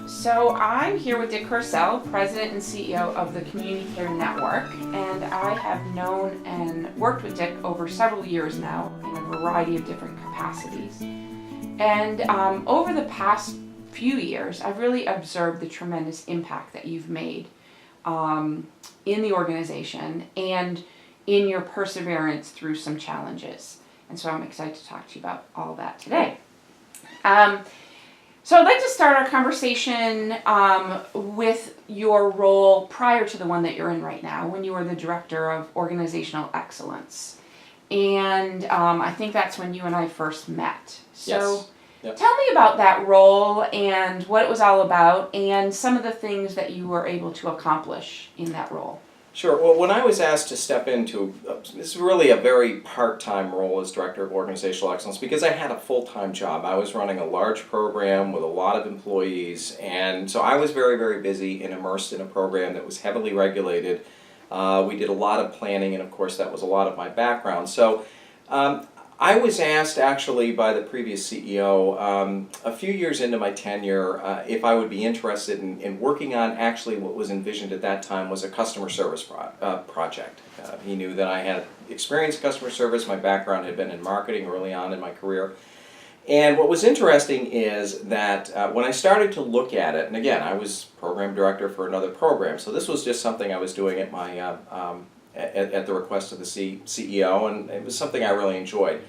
So I'm here with Dick Courcelle, President and CEO of the Community Care Network, and I have known and worked with Dick over several years now in a variety of different capacities. And over the past few years, I've really observed the tremendous impact that you've made in the organization and in your perseverance through some challenges. And so I'm excited to talk to you about all of that today. So I'd like to start our conversation with your role prior to the one that you're in right now, when you were the Director of Organizational Excellence. And I think that's when you and I first met. So Yes. Yep. Tell me about that role and what it was all about and some of the things that you were able to accomplish in that role. Sure. Well, when I was asked to step into, this is really a very part-time role as Director of Organizational Excellence because I had a full-time job. I was running a large program with a lot of employees, and so I was very, very busy and immersed in a program that was heavily regulated. We did a lot of planning, and of course that was a lot of my background. So I was asked actually by the previous CEO a few years into my tenure if I would be interested in working on actually what was envisioned at that time was a customer service project. He knew that I had experience in customer service. My background had been in marketing early on in my career. And what was interesting is that when I started to look at it, and again, I was program director for another program, so this was just something I was doing at my at the request of the CEO, and it was something I really enjoyed.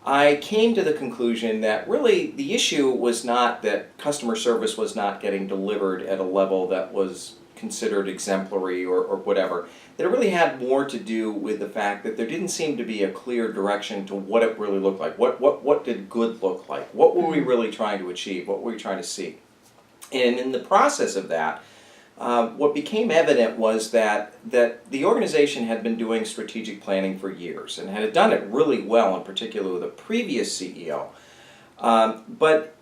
I came to the conclusion that really the issue was not that customer service was not getting delivered at a level that was considered exemplary or whatever. That it really had more to do with the fact that there didn't seem to be a clear direction to what it really looked like. What did good look like? What were we really trying to achieve? What were we trying to see? And in the process of that, what became evident was that the organization had been doing strategic planning for years and had done it really well, in particular with the previous CEO. But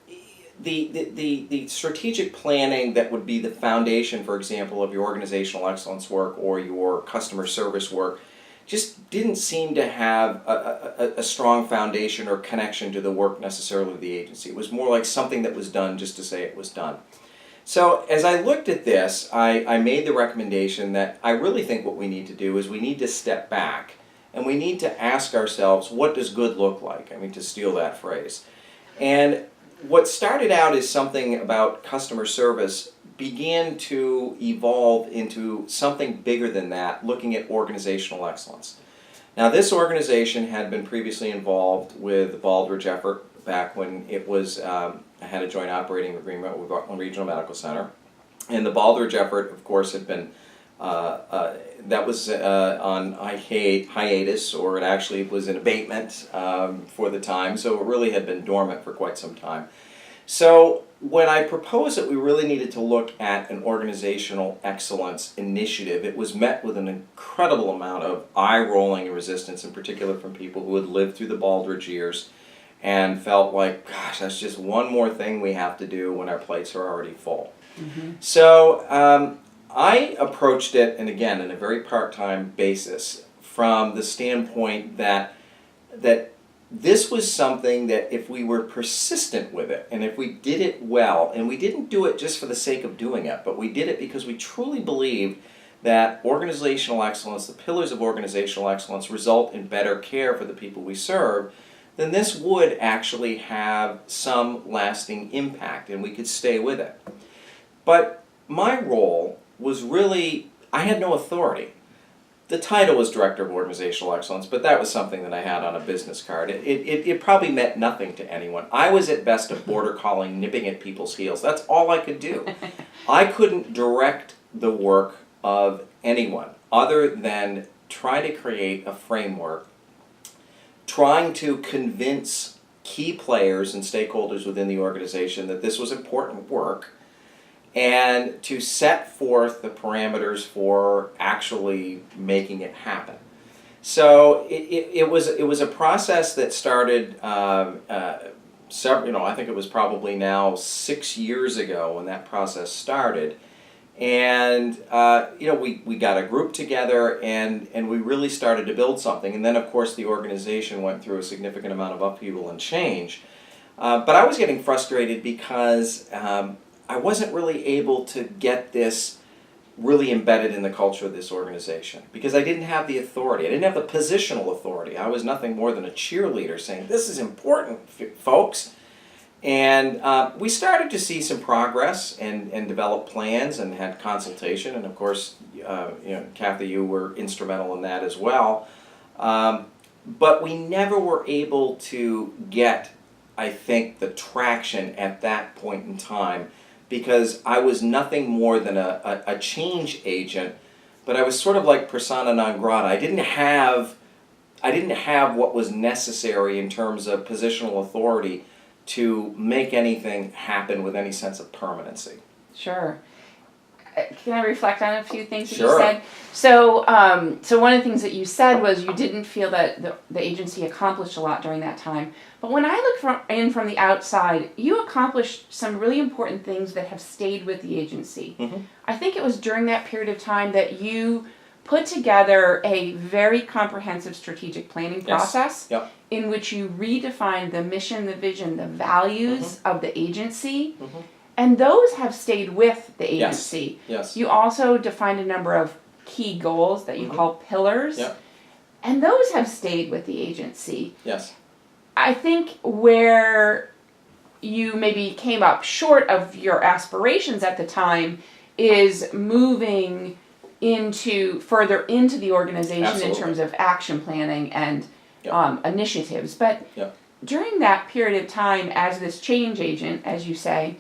the strategic planning that would be the foundation, for example, of your organizational excellence work or your customer service work just didn't seem to have a strong foundation or connection to the work necessarily of the agency. It was more like something that was done just to say it was done. So as I looked at this, I made the recommendation that I really think what we need to do is we need to step back and we need to ask ourselves, what does good look like? I mean, to steal that phrase. And what started out as something about customer service began to evolve into something bigger than that, looking at organizational excellence. Now, this organization had been previously involved with the Baldrige effort back when it was had a joint operating agreement with Rutland Regional Medical Center, and the Baldrige effort, of course, had been that was on hiatus, or it actually was in abatement for the time. So it really had been dormant for quite some time. So when I proposed that we really needed to look at an organizational excellence initiative, it was met with an incredible amount of eye-rolling and resistance, in particular from people who had lived through the Baldrige years and felt like, gosh, that's just one more thing we have to do when our plates are already full. Mm-hmm. So I approached it, and again, on a very part-time basis, from the standpoint that this was something that if we were persistent with it, and if we did it well, and we didn't do it just for the sake of doing it, but we did it because we truly believed that organizational excellence, the pillars of organizational excellence, result in better care for the people we serve, then this would actually have some lasting impact, and we could stay with it. But my role was really, I had no authority. The title was Director of Organizational Excellence, but that was something that I had on a business card. It probably meant nothing to anyone. I was at best a border collie nipping at people's heels. That's all I could do. I couldn't direct the work of anyone other than try to create a framework, trying to convince key players and stakeholders within the organization that this was important work, and to set forth the parameters for actually making it happen. So it was a process that started several, I think it was probably now 6 years ago when that process started. And we got a group together, and we really started to build something. And then, of course, the organization went through a significant amount of upheaval and change. But I was getting frustrated because I wasn't really able to get this really embedded in the culture of this organization, because I didn't have the authority. I didn't have the positional authority. I was nothing more than a cheerleader saying, this is important, folks. And we started to see some progress and develop plans and had consultation. And of course, Kathy, you were instrumental in that as well. But we never were able to get, I think, the traction at that point in time, because I was nothing more than a change agent, but I was sort of like persona non grata. I didn't have what was necessary in terms of positional authority to make anything happen with any sense of permanency. Sure. Can I reflect on a few things that Sure. you said? So one of the things that you said was you didn't feel that the agency accomplished a lot during that time. But when I look in from the outside, you accomplished some really important things that have stayed with the agency. Mm-hmm. I think it was during that period of time that you put together a very comprehensive strategic planning process. Yep. In which you redefined the mission, the vision, the values of the agency. Mm-hmm. And those have stayed with the agency. Yes. You also defined a number of key goals that you call pillars. Yep. And those have stayed with the agency. Yes. I think where you maybe came up short of your aspirations at the time is moving further into the organization. Absolutely. In terms of action planning and initiatives. But Yep. during that period of time as this change agent, as you say,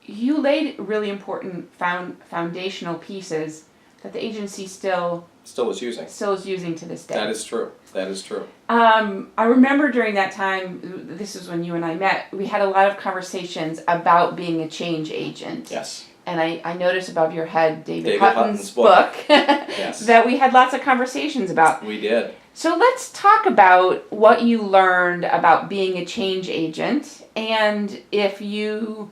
you laid really important foundational pieces that the agency still is using to this day. That is true. I remember during that time, this is when you and I met, we had a lot of conversations about being a change agent. Yes. And I noticed above your head David Hutton's Hutton's book Yes. that we had lots of conversations about. We did. So let's talk about what you learned about being a change agent, and if you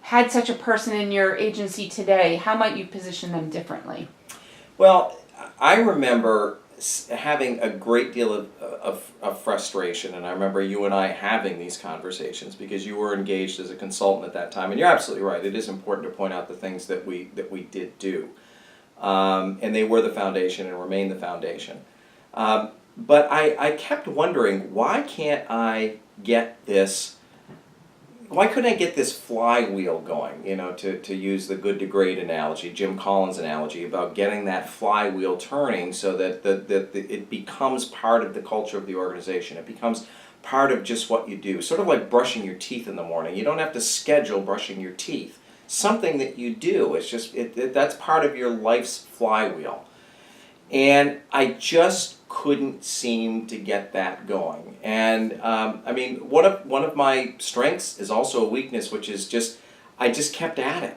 had such a person in your agency today, how might you position them differently? Well, I remember having a great deal of frustration, and I remember you and I having these conversations because you were engaged as a consultant at that time, and you're absolutely right. It is important to point out the things that we did do, and they were the foundation and remain the foundation. But I kept wondering, why couldn't I get this flywheel going, to use the good to great analogy, Jim Collins' analogy, about getting that flywheel turning so that it becomes part of the culture of the organization. It becomes part of just what you do, sort of like brushing your teeth in the morning. You don't have to schedule brushing your teeth. Something that you do, it's just that's part of your life's flywheel. And I just couldn't seem to get that going. And one of my strengths is also a weakness, which is I just kept at it.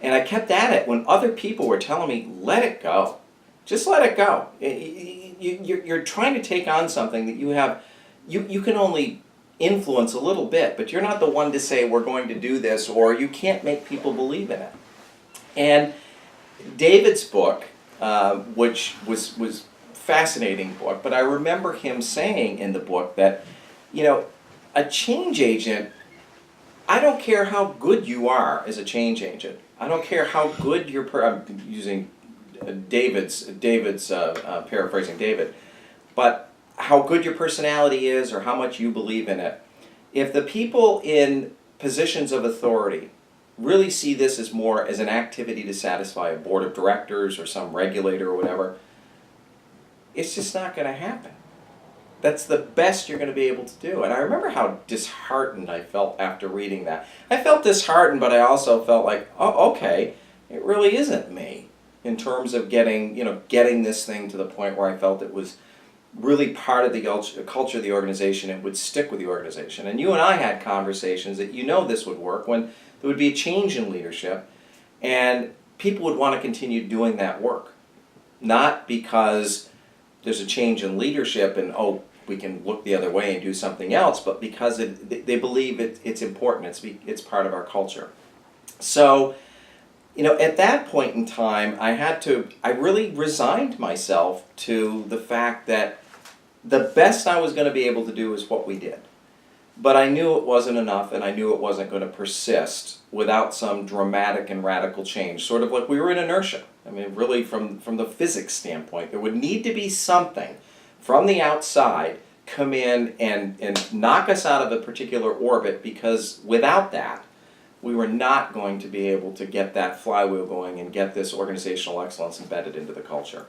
And I kept at it when other people were telling me, let it go. Just let it go. You're trying to take on something that you can only influence a little bit, but you're not the one to say we're going to do this, or you can't make people believe in it. And David's book, which was fascinating book, but I remember him saying in the book that, a change agent, I don't care how good you are as a change agent. I don't care how good I'm using David's paraphrasing David, but how good your personality is or how much you believe in it. If the people in positions of authority really see this as more as an activity to satisfy a board of directors or some regulator or whatever, it's just not going to happen. That's the best you're going to be able to do. And I remember how disheartened I felt after reading that. I felt disheartened, but I also felt like, oh, okay, it really isn't me in terms of getting this thing to the point where I felt it was really part of the culture of the organization and would stick with the organization. And you and I had conversations that this would work when there would be a change in leadership and people would want to continue doing that work. Not because there's a change in leadership and, we can look the other way and do something else, but because they believe it's important, it's part of our culture. So at that point in time, I really resigned myself to the fact that the best I was going to be able to do is what we did. But I knew it wasn't enough, and I knew it wasn't going to persist without some dramatic and radical change, sort of like we were in inertia. I mean, really from the physics standpoint, there would need to be something from the outside come in and knock us out of a particular orbit, because without that, we were not going to be able to get that flywheel going and get this organizational excellence embedded into the culture.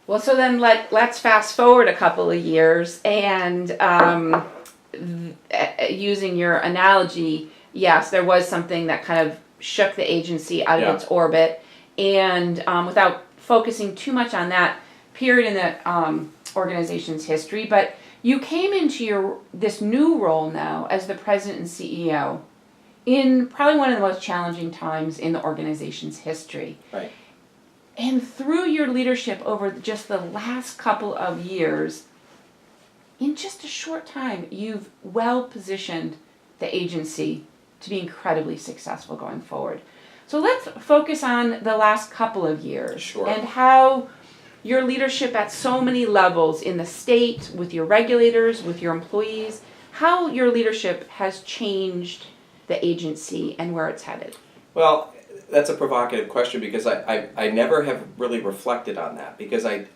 Well, so then let's fast forward a couple of years, and using your analogy, yes, there was something that kind of shook the agency out of its orbit, and without focusing too much on that period in the organization's history, but you came into this new role now as the president and CEO in probably one of the most challenging times in the organization's history. Right. And through your leadership over just the last couple of years, in just a short time, you've well positioned the agency to be incredibly successful going forward. So let's focus on the last couple of years. Sure. And how your leadership at so many levels in the state, with your regulators, with your employees, how your leadership has changed the agency and where it's headed. Well, that's a provocative question, because I never have really reflected on that, because I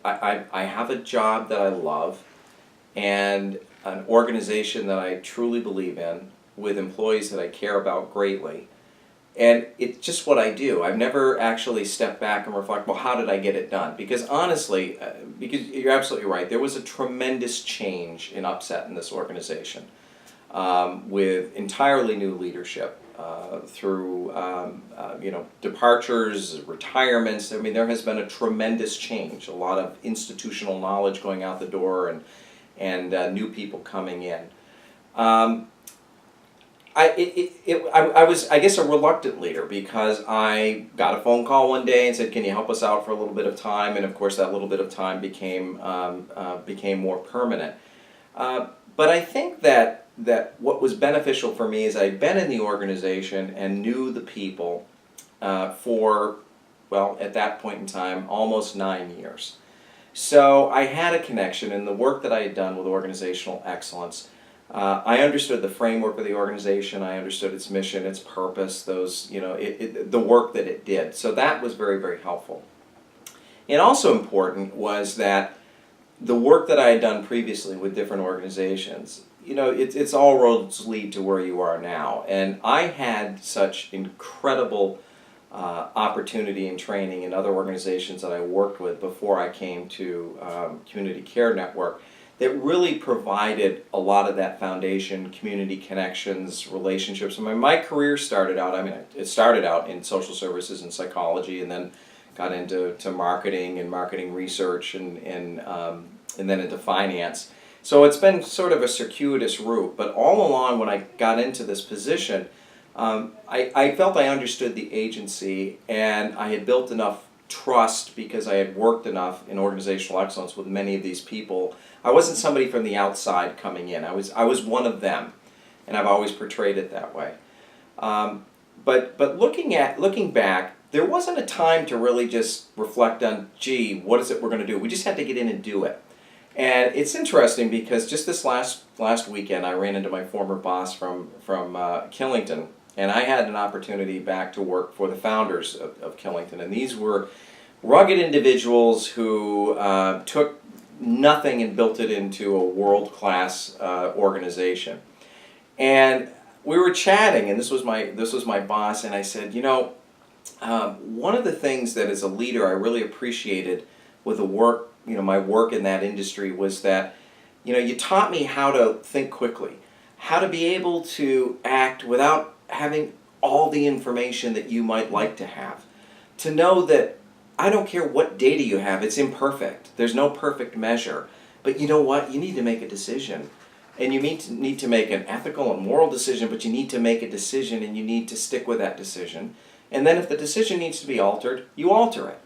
have a job that I love and an organization that I truly believe in, with employees that I care about greatly. And it's just what I do. I've never actually stepped back and reflect, well, how did I get it done? Because honestly, because you're absolutely right, there was a tremendous change and upset in this organization, with entirely new leadership, through departures, retirements. I mean, there has been a tremendous change, a lot of institutional knowledge going out the door, and new people coming in. I was, I guess, a reluctant leader, because I got a phone call one day and said, "Can you help us out for a little bit of time?" And of course, that little bit of time became more permanent. But I think that what was beneficial for me is I'd been in the organization and knew the people for, well, at that point in time, almost 9 years. So I had a connection in the work that I had done with organizational excellence. I understood the framework of the organization. I understood its mission, its purpose, the work that it did. So that was very, very helpful. And also important was that the work that I had done previously with different organizations, it's all roads lead to where you are now. And I had such incredible opportunity and training in other organizations that I worked with before I came to Community Care Network, that really provided a lot of that foundation, community connections, relationships. I mean, my career started out, it started out in social services and psychology, and then got into marketing and marketing research, and then into finance. So it's been sort of a circuitous route, but all along when I got into this position, I felt I understood the agency, and I had built enough trust because I had worked enough in organizational excellence with many of these people. I wasn't somebody from the outside coming in. I was one of them, and I've always portrayed it that way. But looking back, there wasn't a time to really just reflect on, gee, what is it we're going to do? We just had to get in and do it. And it's interesting because just this last weekend, I ran into my former boss from Killington, and I had an opportunity back to work for the founders of Killington. And these were rugged individuals who took nothing and built it into a world-class organization. And we were chatting, and this was my boss, and I said, one of the things that as a leader I really appreciated with the work, my work in that industry, was that, you taught me how to think quickly, how to be able to act without having all the information that you might like to have, to know that I don't care what data you have, it's imperfect. There's no perfect measure. But you know what? You need to make a decision. And you need to make an ethical and moral decision, but you need to make a decision, and you need to stick with that decision. And then if the decision needs to be altered, you alter it.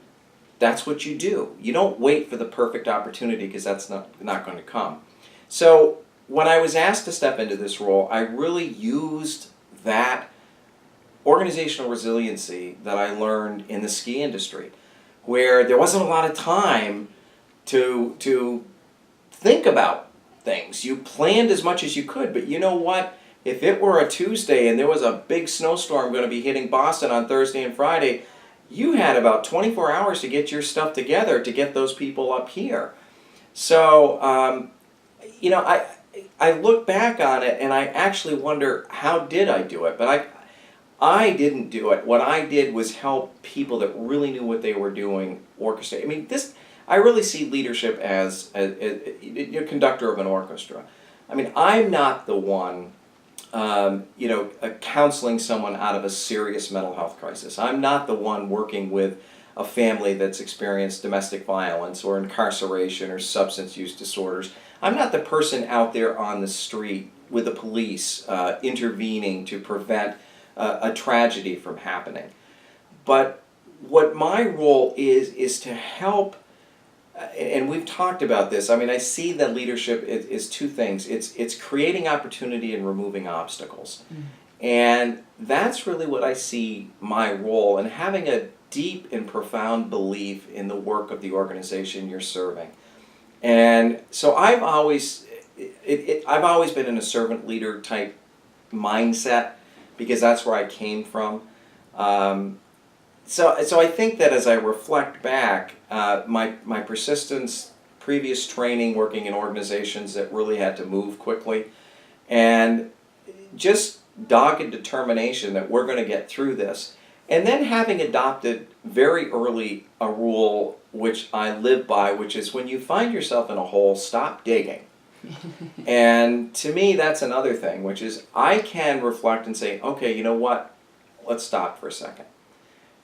That's what you do. You don't wait for the perfect opportunity, because that's not going to come. So when I was asked to step into this role, I really used that organizational resiliency that I learned in the ski industry, where there wasn't a lot of time to think about things. You planned as much as you could, but you know what? If it were a Tuesday and there was a big snowstorm going to be hitting Boston on Thursday and Friday, you had about 24 hours to get your stuff together to get those people up here. So, you know, I look back on it and I actually wonder, how did I do it? But I didn't do it. What I did was help people that really knew what they were doing orchestrate. I mean, I really see leadership as a conductor of an orchestra. I mean, I'm not the one counseling someone out of a serious mental health crisis. I'm not the one working with a family that's experienced domestic violence or incarceration or substance use disorders. I'm not the person out there on the street with the police intervening to prevent a tragedy from happening. But what my role is to help, and we've talked about this. I mean, I see that leadership is two things. It's creating opportunity and removing obstacles. And that's really what I see my role, and having a deep and profound belief in the work of the organization you're serving. And so I've always been in a servant leader type mindset, because that's where I came from. So I think that as I reflect back, my persistence, previous training, working in organizations that really had to move quickly, and just dogged determination that we're going to get through this. And then having adopted very early a rule which I live by, which is when you find yourself in a hole, stop digging. And to me, that's another thing, which is I can reflect and say, okay, you know what? Let's stop for a second.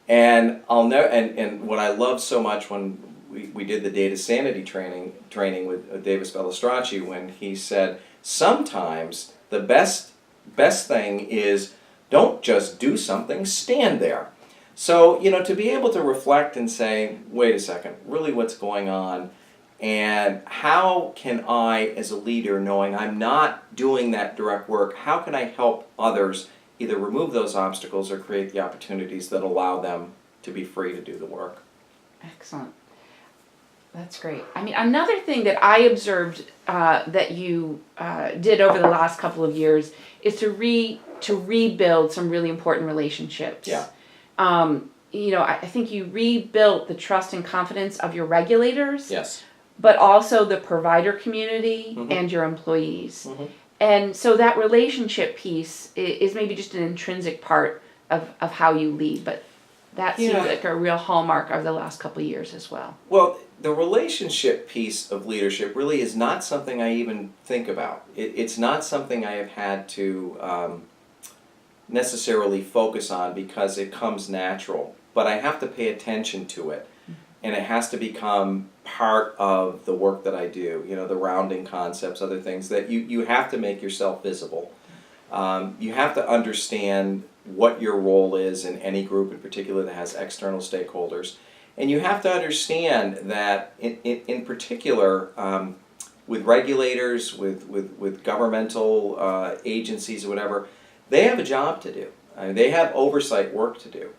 And I'll know. And what I love so much when we did the data sanity training with Davis Bellistracci, when he said, sometimes the best thing is don't just do something, stand there. So, you know, to be able to reflect and say, wait a second, really what's going on, and how can I, as a leader, knowing I'm not doing that direct work, how can I help others either remove those obstacles or create the opportunities that allow them to be free to do the work? Excellent. That's great. I mean, another thing that I observed that you did over the last couple of years is to rebuild some really important relationships. Yeah. You know, I think you rebuilt the trust and confidence of your regulators. Yes. But also the provider community and your employees. And so that relationship piece is maybe just an intrinsic part of how you lead, but that seems like a real hallmark of the last couple of years as well. Well, the relationship piece of leadership really is not something I even think about. It's not something I have had to necessarily focus on because it comes natural, but I have to pay attention to it. And it has to become part of the work that I do, you know, the rounding concepts, other things, that you have to make yourself visible. You have to understand what your role is in any group in particular that has external stakeholders. And you have to understand that in particular, with regulators, with governmental agencies or whatever, they have a job to do. I mean, they have oversight work to do.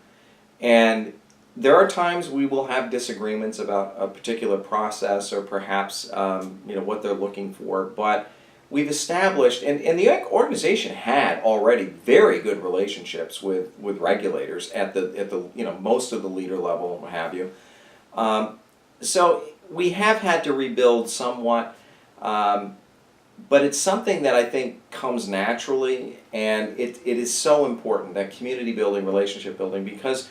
And there are times we will have disagreements about a particular process or perhaps what they're looking for, but we've established, and the organization had already very good relationships with regulators at the most of the leader level and what have you. So we have had to rebuild somewhat, but it's something that I think comes naturally, and it is so important, that community building, relationship building, because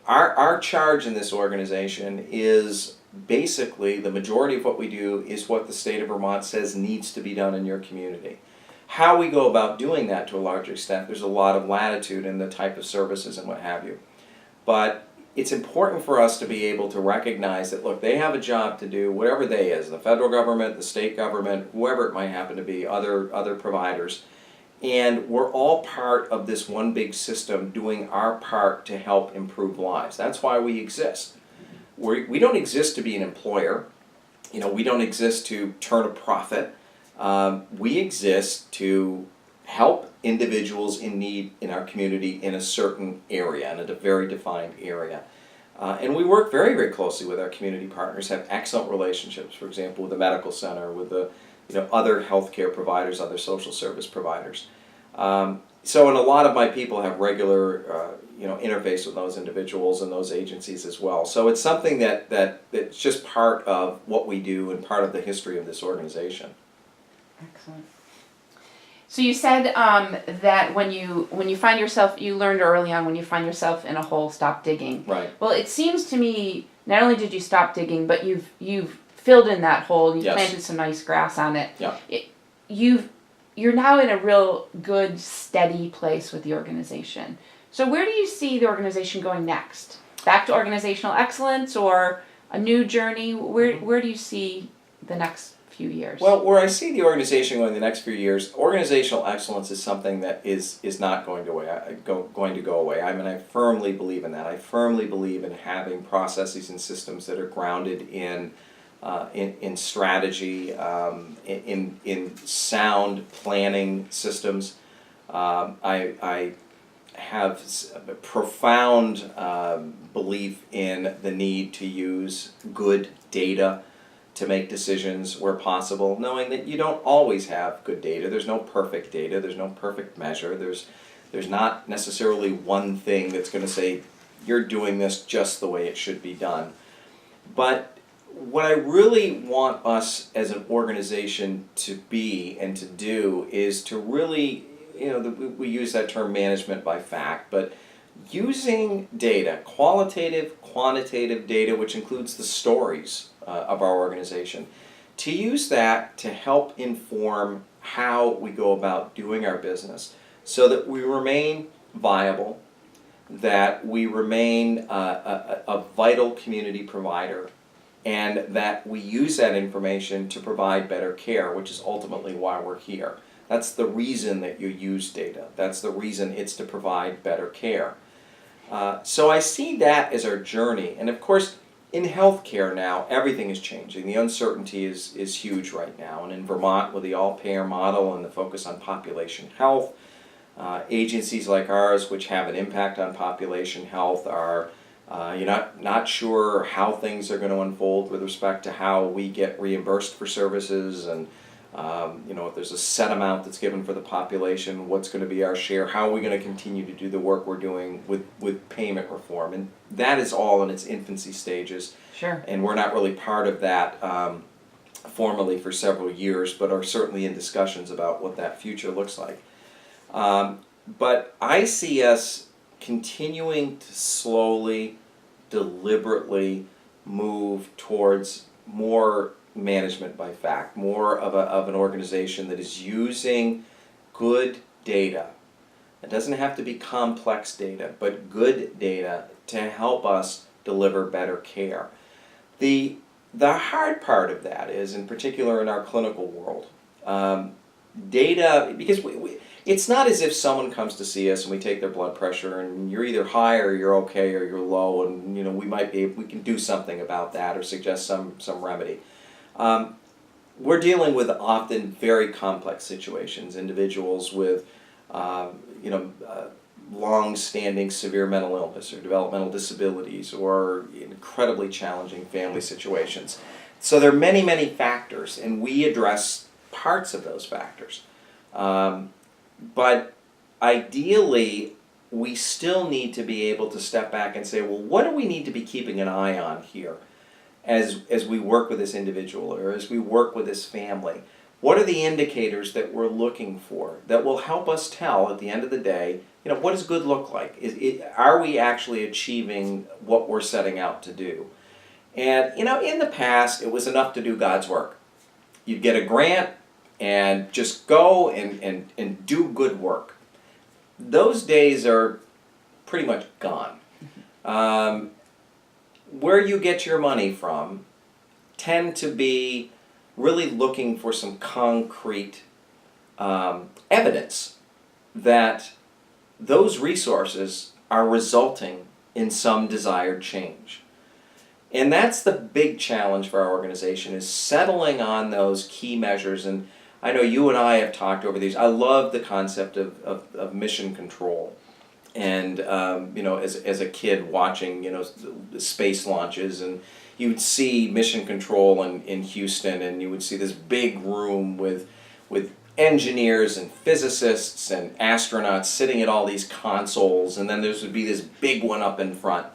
our charge in this organization is basically the majority of what we do is what the state of Vermont says needs to be done in your community. How we go about doing that to a large extent, there's a lot of latitude in the type of services and what have you. But it's important for us to be able to recognize that, look, they have a job to do, whatever they is, the federal government, the state government, whoever it might happen to be, other providers. And we're all part of this one big system doing our part to help improve lives. That's why we exist. We don't exist to be an employer. We don't exist to turn a profit. We exist to help individuals in need in our community in a certain area, in a very defined area. And we work very, very closely with our community partners, have excellent relationships, for example, with the medical center, with the other healthcare providers, other social service providers. So, and a lot of my people have regular, interface with those individuals and those agencies as well. So it's something that's just part of what we do and part of the history of this organization. Excellent. So you said that when you find yourself, you learned early on, when you find yourself in a hole, stop digging. Right. Well, it seems to me not only did you stop digging, but you've filled in that hole. You've Yes. planted some nice grass on it. Yeah. You're now in a real good, steady place with the organization. So where do you see the organization going next? Back to organizational excellence or a new journey? Where do you see the next few years? Well, where I see the organization going the next few years, organizational excellence is something that is not going to go away. I mean, I firmly believe in that. I firmly believe in having processes and systems that are grounded in strategy, in sound planning systems. I have a profound belief in the need to use good data to make decisions where possible, knowing that you don't always have good data. There's no perfect data. There's no perfect measure. There's not necessarily one thing that's going to say you're doing this just the way it should be done. But what I really want us as an organization to be and to do is to really, we use that term management by fact, but using data, qualitative, quantitative data, which includes the stories of our organization, to use that to help inform how we go about doing our business so that we remain viable, that we remain a vital community provider, and that we use that information to provide better care, which is ultimately why we're here. That's the reason that you use data. That's the reason it's to provide better care. So I see that as our journey. And of course, in healthcare now, everything is changing. The uncertainty is huge right now. And in Vermont, with the all-payer model and the focus on population health, agencies like ours, which have an impact on population health, are you're not sure how things are going to unfold with respect to how we get reimbursed for services, and if there's a set amount that's given for the population, what's going to be our share, how are we going to continue to do the work we're doing with payment reform. And that is all in its infancy stages. Sure. And we're not really part of that formally for several years, but are certainly in discussions about what that future looks like. But I see us continuing to slowly, deliberately move towards more management by fact, more of an organization that is using good data. It doesn't have to be complex data, but good data to help us deliver better care. The hard part of that is, in particular in our clinical world, data, because it's not as if someone comes to see us and we take their blood pressure and you're either high or you're okay or you're low, and we can do something about that or suggest some remedy. We're dealing with often very complex situations, individuals with long-standing severe mental illness or developmental disabilities or incredibly challenging family situations. So there are many, many factors, and we address parts of those factors. But ideally, we still need to be able to step back and say, well, what do we need to be keeping an eye on here as we work with this individual or as we work with this family? What are the indicators that we're looking for that will help us tell at the end of the day, what does good look like? Are we actually achieving what we're setting out to do? And, in the past, it was enough to do God's work. You'd get a grant and just go and do good work. Those days are pretty much gone. Where you get your money from tend to be really looking for some concrete evidence that those resources are resulting in some desired change. And that's the big challenge for our organization, is settling on those key measures. And I know you and I have talked over these. I love the concept of mission control. And, as a kid watching, the space launches, and you would see mission control in Houston, and you would see this big room with engineers and physicists and astronauts sitting at all these consoles, and then there would be this big one up in front.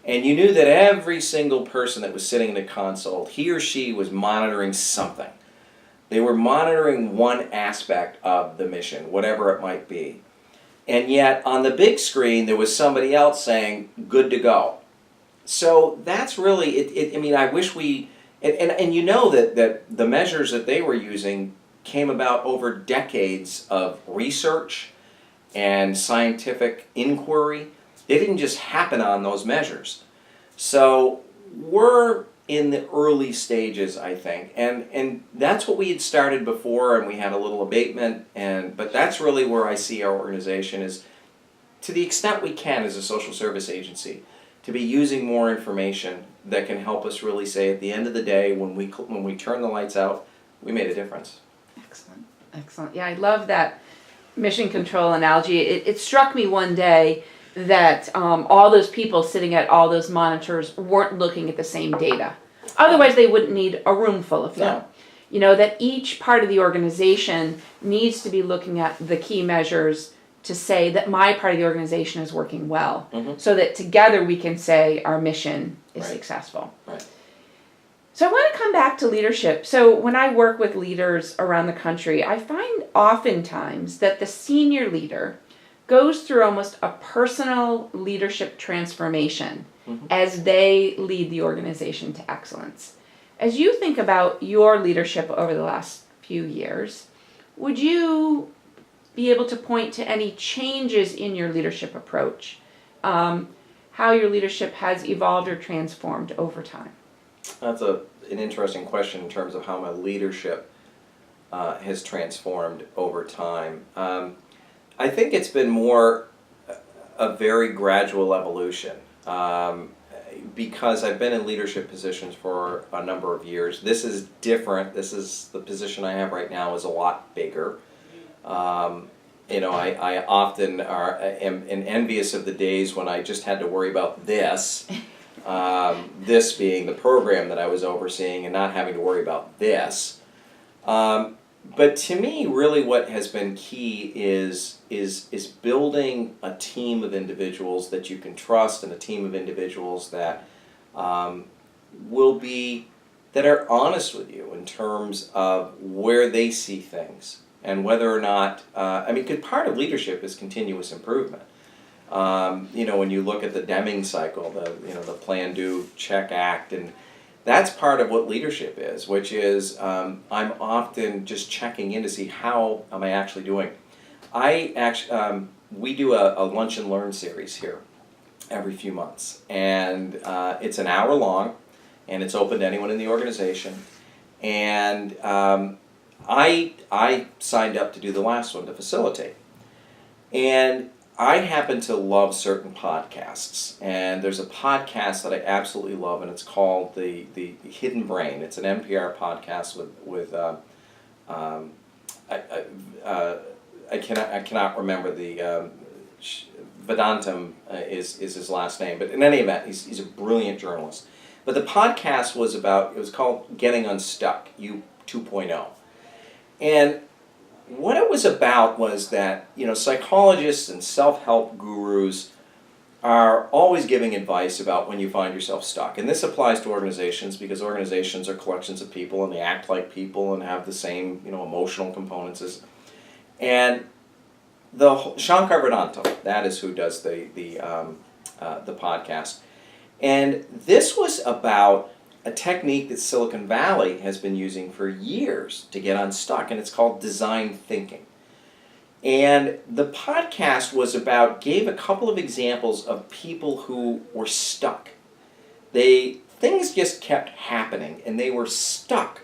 And you knew that every single person that was sitting in the console, he or she was monitoring something. They were monitoring one aspect of the mission, whatever it might be. And yet, on the big screen, there was somebody else saying, good to go. So that's really, I wish we, and you know that the measures that they were using came about over decades of research and scientific inquiry. They didn't just happen on those measures. So we're in the early stages, I think, and that's what we had started before, and we had a little abatement, but that's really where I see our organization is, to the extent we can as a social service agency, to be using more information that can help us really say at the end of the day, when we turn the lights out, we made a difference. Excellent. Yeah, I love that mission control analogy. It struck me one day that all those people sitting at all those monitors weren't looking at the same data. Otherwise, they wouldn't need a room full of them. No. That each part of the organization needs to be looking at the key measures to say that my part of the organization is working well, so that together we can say our mission is successful. Right. So I want to come back to leadership. So when I work with leaders around the country, I find oftentimes that the senior leader goes through almost a personal leadership transformation as they lead the organization to excellence. As you think about your leadership over the last few years, would you be able to point to any changes in your leadership approach, how your leadership has evolved or transformed over time? That's an interesting question in terms of how my leadership has transformed over time. I think it's been more a very gradual evolution, because I've been in leadership positions for a number of years. This is different. The position I have right now is a lot bigger. I often am envious of the days when I just had to worry about this, this being the program that I was overseeing, and not having to worry about this. But to me, really what has been key is building a team of individuals that you can trust, and a team of individuals that that are honest with you in terms of where they see things, and whether or not, because part of leadership is continuous improvement. When you look at the Deming cycle, the plan, do, check, act, and that's part of what leadership is, which is I'm often just checking in to see how am I actually doing. We do a lunch and learn series here every few months, and it's an hour long, and it's open to anyone in the organization. And I signed up to do the last one to facilitate, and I happen to love certain podcasts, and there's a podcast that I absolutely love, and it's called the Hidden Brain. It's an NPR podcast with I cannot remember the Vedantam is his last name, but in any event, he's a brilliant journalist. But the podcast was called Getting Unstuck, U 2.0, and what it was about was that, psychologists and self-help gurus are always giving advice about when you find yourself stuck. And this applies to organizations, because organizations are collections of people, and they act like people and have the same, emotional components as. And Shankar Vedantam, that is who does the podcast. And this was about a technique that Silicon Valley has been using for years to get unstuck, and it's called design thinking. And the podcast gave a couple of examples of people who were stuck. Things just kept happening, and they were stuck.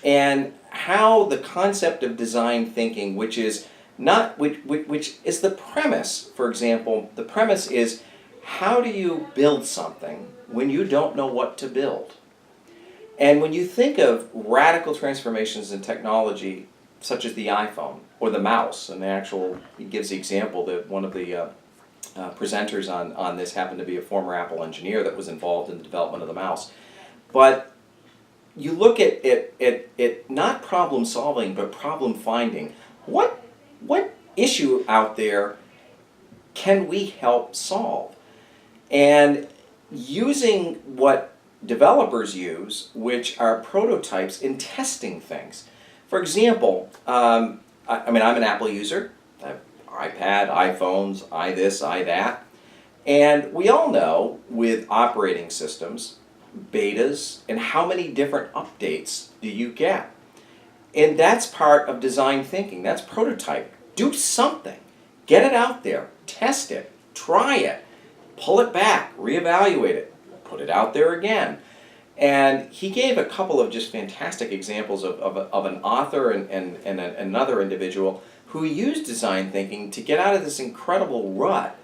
And how the concept of design thinking, which is the premise, for example, the premise is, how do you build something when you don't know what to build? And when you think of radical transformations in technology, such as the iPhone or the mouse, and he gives the example that one of the presenters on this happened to be a former Apple engineer that was involved in the development of the mouse. But you look at it not problem solving, but problem finding. What issue out there can we help solve? And using what developers use, which are prototypes in testing things. For example, I'm an Apple user. I have iPad, iPhones, this, that. And we all know with operating systems, betas, and how many different updates do you get. And that's part of design thinking. That's prototype. Do something. Get it out there. Test it. Try it. Pull it back. Reevaluate it. Put it out there again. And he gave a couple of just fantastic examples of an author and another individual who used design thinking to get out of this incredible rut.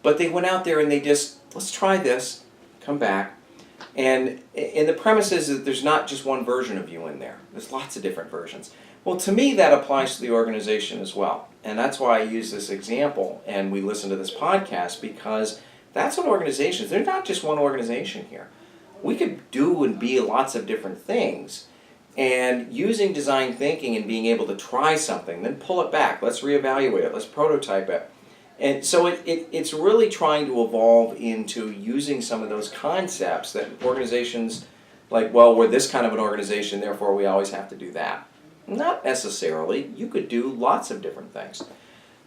But they went out there and they just, let's try this, come back. And the premise is that there's not just one version of you in there. There's lots of different versions. Well, to me, that applies to the organization as well. And that's why I use this example and we listen to this podcast, because that's what organizations, they're not just one organization here. We could do and be lots of different things. And using design thinking and being able to try something, then pull it back, let's reevaluate it, let's prototype it. And so it's really trying to evolve into using some of those concepts that organizations, like, well, we're this kind of an organization, therefore we always have to do that. Not necessarily. You could do lots of different things.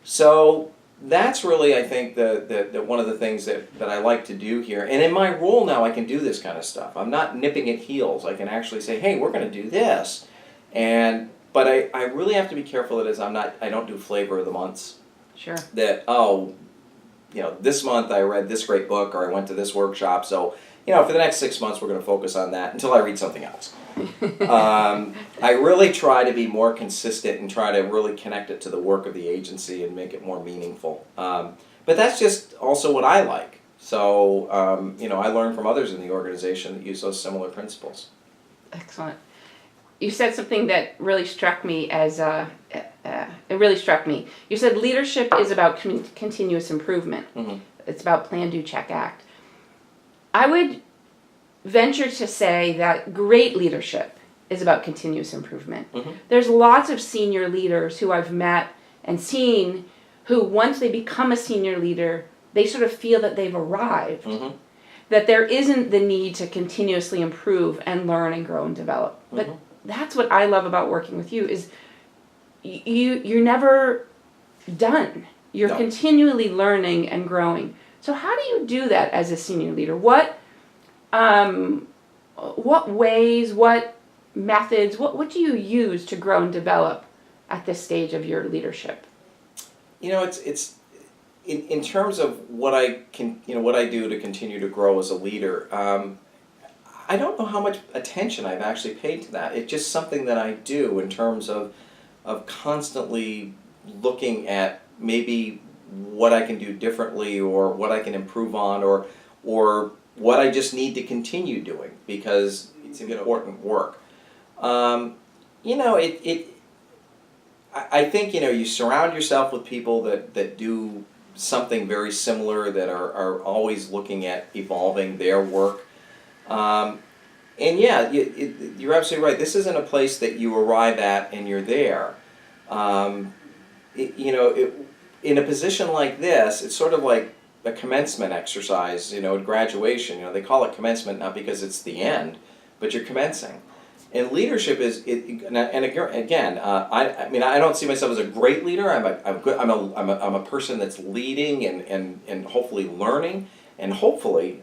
So that's really, I think, the one of the things that I like to do here. And in my role now, I can do this kind of stuff. I'm not nipping at heels. I can actually say, hey, we're going to do this. But I really have to be careful that I don't do flavor of the months. Sure. That, this month I read this great book or I went to this workshop, so, for the next 6 months we're going to focus on that until I read something else. I really try to be more consistent and try to really connect it to the work of the agency and make it more meaningful. But that's just also what I like. So, I learn from others in the organization that use those similar principles. Excellent. You said something that really struck me You said leadership is about continuous improvement. Mm-hmm. It's about plan, do, check, act. I would venture to say that great leadership is about continuous improvement. Mm-hmm. There's lots of senior leaders who I've met and seen who, once they become a senior leader, they sort of feel that they've arrived. Mm-hmm. That there isn't the need to continuously improve and learn and grow and develop. But that's what I love about working with you is you're never done. You're continually learning and growing. So how do you do that as a senior leader? What ways, what methods, what do you use to grow and develop at this stage of your leadership? It's in terms of what I do to continue to grow as a leader. I don't know how much attention I've actually paid to that. It's just something that I do in terms of constantly looking at maybe what I can do differently or what I can improve on or what I just need to continue doing because it's important work. I think you surround yourself with people that do something very similar, that are always looking at evolving their work. You're absolutely right. This isn't a place that you arrive at and you're there. In a position like this, it's sort of like a commencement exercise, at graduation. They call it commencement not because it's the end, but you're commencing. And leadership is, I don't see myself as a great leader. I'm a person that's leading and hopefully learning, and hopefully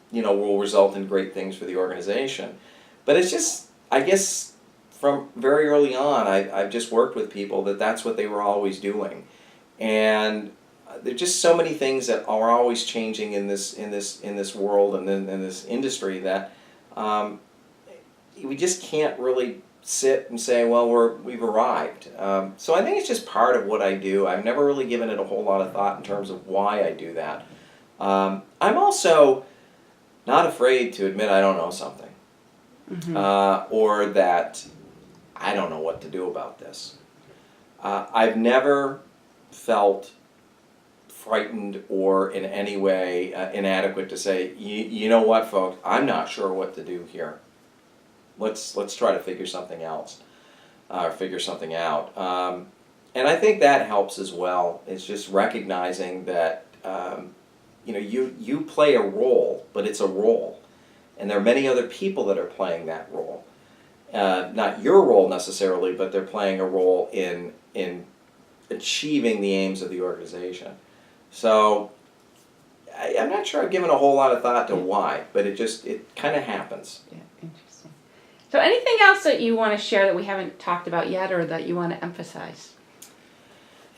will result in great things for the organization. But it's just, I guess, from very early on, I've just worked with people that's what they were always doing, and there's just so many things that are always changing in this world and in this industry that we just can't really sit and say, well, we've arrived. So I think it's just part of what I do. I've never really given it a whole lot of thought in terms of why I do that. I'm also not afraid to admit I don't know something. or that I don't know what to do about this. I've never felt frightened or in any way inadequate to say, you know what, folks, I'm not sure what to do here. Let's try to figure something else, or figure something out. And I think that helps as well. It's just recognizing that you play a role, but it's a role, and there are many other people that are playing that role. Not your role necessarily, but they're playing a role in achieving the aims of the organization. So I'm not sure I've given a whole lot of thought to why, but it kind of happens. Yeah, interesting. So anything else that you want to share that we haven't talked about yet, or that you want to emphasize?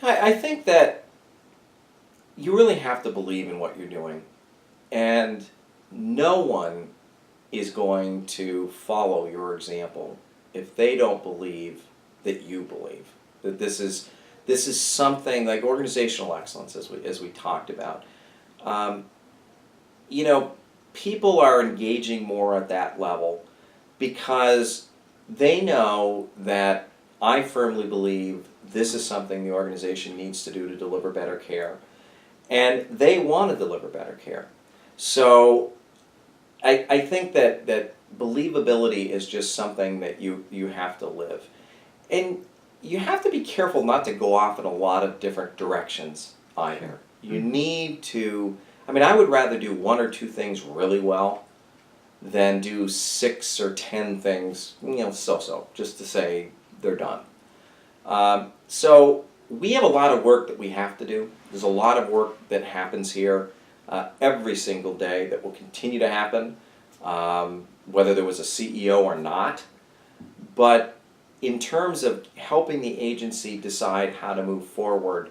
I think that you really have to believe in what you're doing, and no one is going to follow your example if they don't believe that you believe that this is something like organizational excellence, as we talked about. People are engaging more at that level because they know that I firmly believe this is something the organization needs to do to deliver better care, and they want to deliver better care. So I think that believability is just something that you have to live. And you have to be careful not to go off in a lot of different directions either. You need to, I would rather do one or two things really well than do 6 or 10 things, so-so, just to say they're done. So we have a lot of work that we have to do. There's a lot of work that happens here every single day that will continue to happen, whether there was a CEO or not. But in terms of helping the agency decide how to move forward,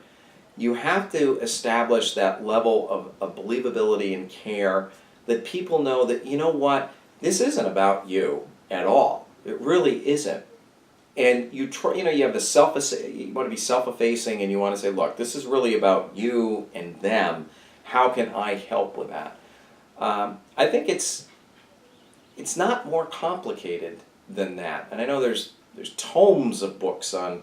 you have to establish that level of believability and care that people know that, you know what, this isn't about you at all. It really isn't. And you have the you want to be self-effacing, and you want to say, look, this is really about you and them. How can I help with that? I think it's not more complicated than that. And I know there's tomes of books on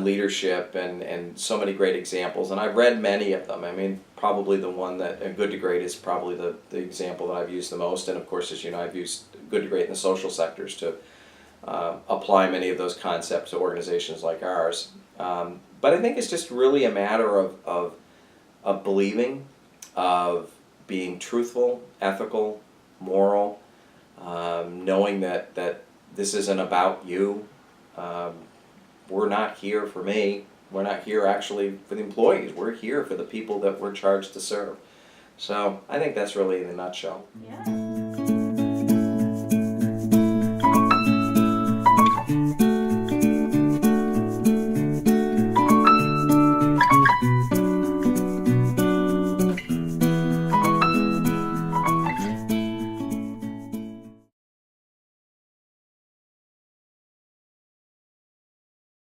leadership and so many great examples, and I've read many of them. Probably the one that Good to Great is probably the example that I've used the most, and of course, as you know, I've used Good to Great in the social sectors to apply many of those concepts to organizations like ours. But I think it's just really a matter of believing, of being truthful, ethical, moral, knowing that this isn't about you. We're not here for me. We're not here actually for the employees. We're here for the people that we're charged to serve. So I think that's really in a nutshell. Yeah.